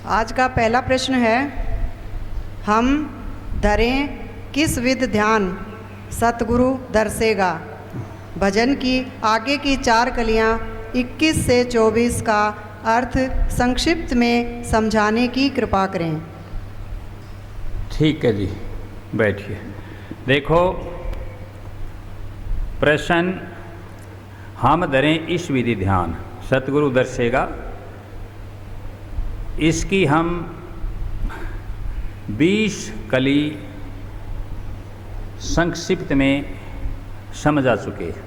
आज का पहला प्रश्न है, हम धरें किस विध ध्यान सतगुरु दर्शेगा। भजन की आगे की 4 कलियां 21 से 24 का अर्थ संक्षिप्त में समझाने की कृपा करें। ठीक है जी, बैठिए। देखो, प्रश्न, हम धरें इस विधि ध्यान सतगुरु दर्शेगा, इसकी हम 20 कली संक्षिप्त में समझा चुके हैं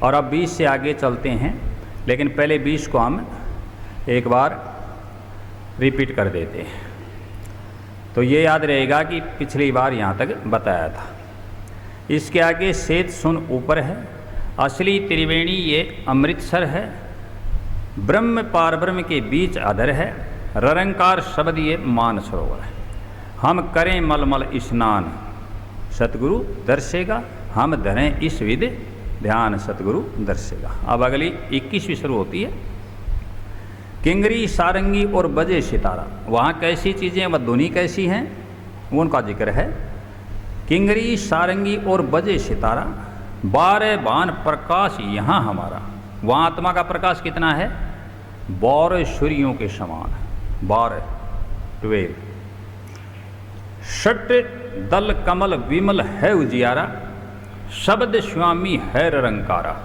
और अब 20 से आगे चलते हैं, लेकिन पहले 20 को हम एक बार रिपीट कर देते हैं तो ये याद रहेगा कि पिछली बार यहाँ तक बताया था। इसके आगे सेत सुन ऊपर है, असली त्रिवेणी ये अमृतसर है, ब्रह्म पार ब्रह्म के बीच अधर है, ररंकार शब्द ये मानसरोवर है। हम करें मलमल स्नान सतगुरु दर्शेगा, हम धरें इस विधि ध्यान सतगुरु दर्शेगा। अब अगली 21वीं शुरू होती है। किंगरी सारंगी और बजे सितारा, वहाँ कैसी चीज़ें व धुनी कैसी हैं वो उनका जिक्र है। किंगरी सारंगी और बजे सितारा, 12 बाण प्रकाश यहाँ हमारा। वहाँ आत्मा का प्रकाश कितना है? 12 सूर्यों के समान, 12। षट दल कमल विमल है उजियारा, शब्द स्वामी है ररंकारा।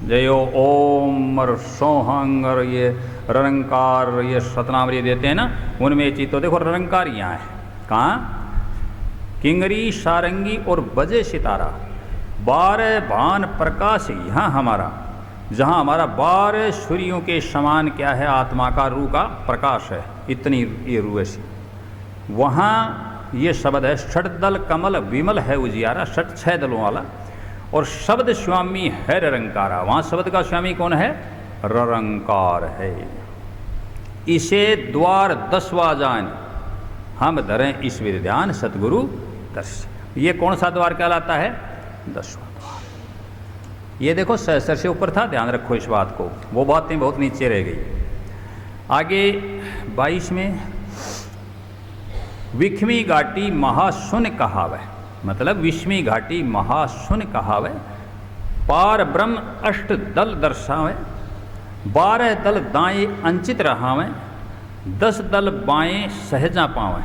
जयो ओम और सोहंग और ये ररंकार, ये सतनाम ये देते हैं ना, उनमें चीज तो देखो ररंकार यहाँ है। कहाँ? किंगरी सारंगी और बजे सितारा, 12 भान प्रकाश यहाँ हमारा। जहाँ हमारा 12 सूर्यों के समान क्या है? आत्मा का रूह का प्रकाश है, इतनी ये रूह ऐसी। वहाँ ये शब्द है, षट दल कमल विमल है उजियारा, षट 6 दलों वाला। और शब्द स्वामी है ररंकारा, वहाँ शब्द का स्वामी कौन है? ररंकार है। इसे द्वार 10वां जान, हम धरें इस विधि ध्यान सतगुरु दर्श। ये कौन सा द्वार कहलाता है? 10वां द्वार। ये देखो सहस्र से ऊपर था, ध्यान रखो इस बात को, वो बातें बहुत नीचे रह गई। आगे 22 में, विख्मी घाटी महाशून कहावे, मतलब विश्मी घाटी महाशून कहावे, पार ब्रह्म अष्ट दल दर्शावे, 12 दल दाएं अंचित रहावे, 10 दल बाएं सहजा पावे,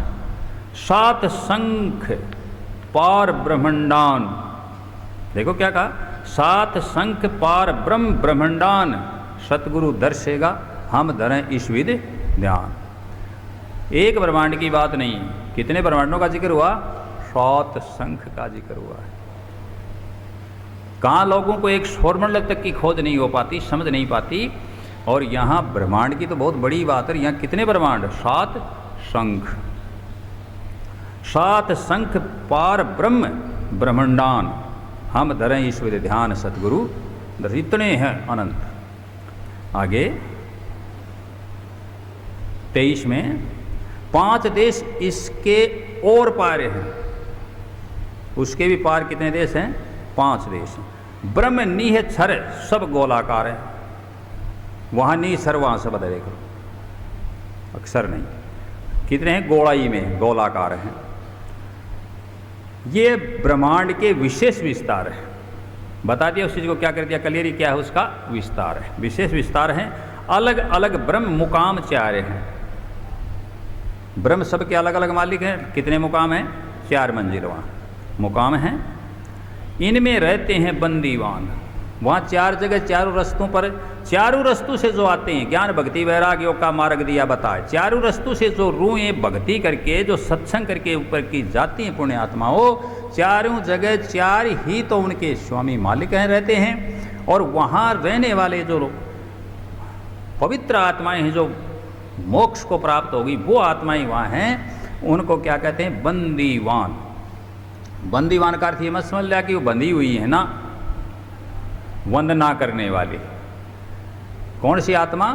7 शंख पार ब्रह्मंडान। देखो क्या कहा? 7 शंख पार ब्रह्म ब्रह्मंडान सतगुरु दर्शेगा, हम धरें इस विधि ध्यान। एक ब्रह्मांड की बात नहीं, कितने ब्रह्मांडों का जिक्र हुआ? 7 शंख का जिक्र हुआ है। कहाँ लोगों को एक सौरमंडल तक की खोज नहीं हो पाती, समझ नहीं पाती, और यहाँ ब्रह्मांड की तो बहुत बड़ी बात है। यहाँ कितने ब्रह्मांड? 7 शंख। 7 शंख पार ब्रह्म ब्रह्मंडान, हम धरें ईश्वर ध्यान सतगुरु, इतने हैं अनंत। आगे 23 में, 5 देश इसके और पार हैं, उसके भी पार कितने देश हैं? 5 देश। ब्रह्म नीह छर सब गोलाकार है, वहाँ नी सर वहाँ सब बदले करो, अक्षर नहीं। कितने हैं? गोलाई में गोलाकार हैं। ये ब्रह्मांड के विशेष विस्तार है। बता दिया उस चीज़ को, क्या कर दिया? क्लियर क्या है उसका? विस्तार है, विशेष विस्तार है। अलग अलग ब्रह्म मुकाम 4 हैं। ब्रह्म सबके अलग अलग मालिक हैं। कितने मुकाम हैं? 4 मंजिल वहाँ मुकाम हैं। इनमें रहते हैं बंदीवान, वहाँ 4 जगह, चारों रस्तों पर, चारों रस्तों से जो आते हैं, ज्ञान भक्ति वैराग्य का मार्ग दिया बताए, चारों रस्तों से जो रूहें भक्ति करके, जो सत्संग करके ऊपर की जाती हैं पुण्य आत्माओं, चारों जगह 4 ही तो उनके स्वामी मालिक हैं, रहते हैं। और वहाँ रहने वाले जो पवित्र आत्माएं हैं, जो मोक्ष को प्राप्त होगी, वो आत्माएं वहाँ हैं, उनको क्या कहते हैं? बंदीवान। बंदीवान का अर्थ ये मत समझ लिया कि वो बंधी हुई है ना, वंदना करने वाली। कौन सी आत्मा?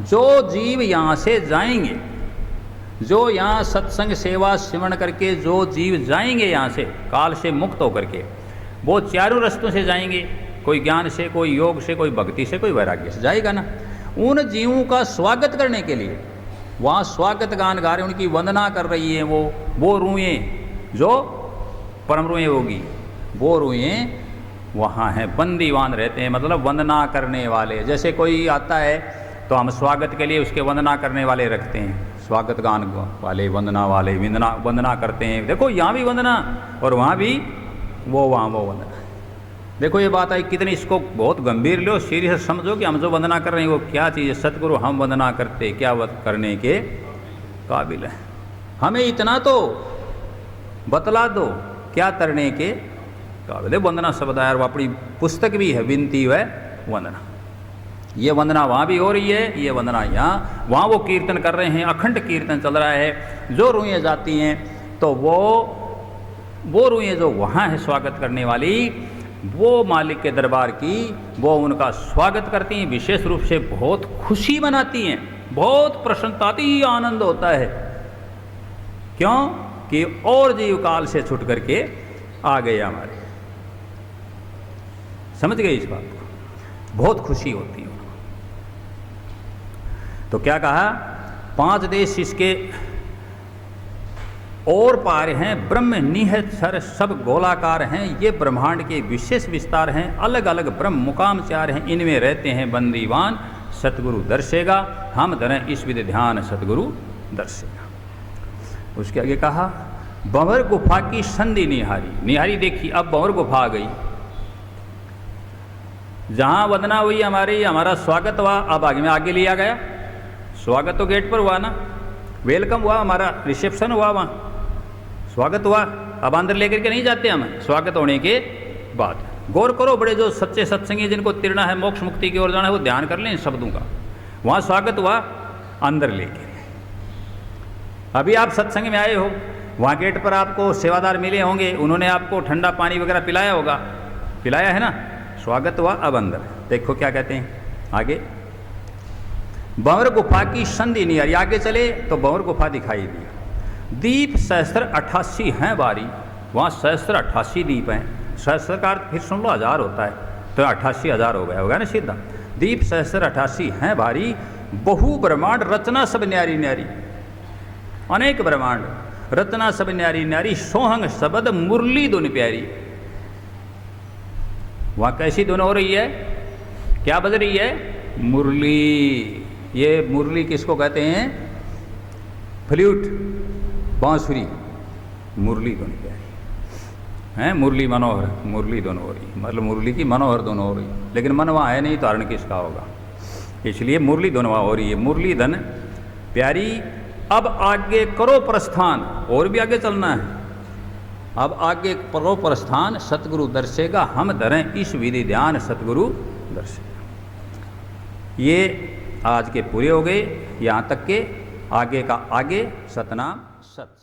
जो जीव यहाँ से जाएंगे, जो यहाँ सत्संग सेवा सिमरण करके जो जीव जाएंगे यहाँ से काल से मुक्त होकर के, वो चारों रस्तों से जाएंगे। कोई ज्ञान से, कोई योग से, कोई भक्ति से, कोई वैराग्य से जाएगा ना। उन जीवों का स्वागत करने के लिए वहाँ स्वागत गान गा रहे, उनकी वंदना कर रही है वो रूहें जो परम रूहें होगी, वो रूहें वहाँ हैं, बंदीवान रहते हैं, मतलब वंदना करने वाले। जैसे कोई आता है तो हम स्वागत के लिए उसके वंदना करने वाले रखते हैं, स्वागत गान वाले, वंदना वाले, वंदना करते हैं। देखो यहाँ भी वंदना और वहाँ भी वो वंदना। देखो ये बात आई कितनी, इसको बहुत गंभीर लो, सीरियस समझो कि हम जो वंदना कर रहे हैं वो क्या चीज़ है। सतगुरु हम वंदना करते क्या करने के काबिल है, हमें इतना तो बतला दो क्या करने के काबिल है। वंदना शब्द आया, और अपनी पुस्तक भी है विनती व वंदना। ये वंदना वहाँ भी हो रही है, ये वंदना यहाँ, वहाँ वो कीर्तन कर रहे हैं, अखंड कीर्तन चल रहा है। जो रूहें जाती हैं तो वो रूहें जो वहाँ है स्वागत करने वाली, वो मालिक के दरबार की वो उनका स्वागत करती हैं, विशेष रूप से बहुत खुशी मनाती हैं, बहुत प्रसन्नता ही आनंद होता है। क्यों कि और जीव काल से छूट करके आ गए हमारे, समझ गए इस बात को, बहुत खुशी होती है। तो क्या कहा, 5 देश इसके और पार हैं, ब्रह्म निहित सर सब गोलाकार हैं, ये ब्रह्मांड के विशेष विस्तार हैं, अलग अलग ब्रह्म मुकाम 4 हैं, इनमें रहते हैं बंदीवान, सतगुरु दर्शेगा हम धरें इस विधि ध्यान, सतगुरु दर्शेगा। उसके आगे कहा, भंवर गुफा की संधि निहारी देखी। अब भंवर गुफा आ गई, जहाँ वंदना हुई हमारी, हमारा स्वागत हुआ, अब आगे लिया गया। स्वागत तो गेट पर हुआ ना, वेलकम हुआ, हमारा रिसेप्शन हुआ, वहाँ स्वागत हुआ। अब अंदर लेकर के नहीं जाते हम, स्वागत होने के बाद। गौर करो, बड़े जो सच्चे सत्संगी जिनको तिरना है, मोक्ष मुक्ति की ओर जाना है, वो ध्यान कर लें इन शब्दों का। वहाँ स्वागत हुआ, अंदर लेके। अभी आप सत्संग में आए हो, वहाँ गेट पर आपको सेवादार मिले होंगे, उन्होंने आपको ठंडा पानी वगैरह पिलाया होगा, पिलाया है ना, स्वागत हुआ। अब अंदर देखो क्या कहते हैं आगे, भंवर गुफा की संधि निहारी। आगे चले तो भंवर गुफा दिखाई दी। दीप सहस्त्र 88 हैं बारी, वहाँ सहस्त्र 88 दीप हैं। सहस्त्र का अर्थ फिर सुन लो 1000 होता है, तो 88,000 हो गया होगा ना सीधा। दीप सहस्त्र 88 हैं भारी, बहु ब्रह्मांड रचना सब न्यारी न्यारी। अनेक ब्रह्मांड रचना सब न्यारी न्यारी, सोहंग शब्द मुरली धुन प्यारी। वहाँ कैसी धुन हो रही है, क्या बज रही है, मुरली। ये मुरली किसको कहते हैं, फ्लूट, बांसुरी, मुरली धुन प्यारी है। मुरली मनोहर, मुरली धुन हो रही, मतलब मुरली की मनोहर धुन हो रही, लेकिन मन वहाँ है नहीं तो हरण किसका होगा, इसलिए मुरली धुन वहाँ हो रही है, मुरली धन प्यारी। अब आगे करो प्रस्थान, और भी आगे चलना है, अब आगे करो प्रस्थान, सतगुरु दर्शेगा हम धरें इस विधि ध्यान, सतगुरु दर्शेगा। ये आज के पूरे हो गए, यहाँ तक के, आगे का आगे, सतनाम सत।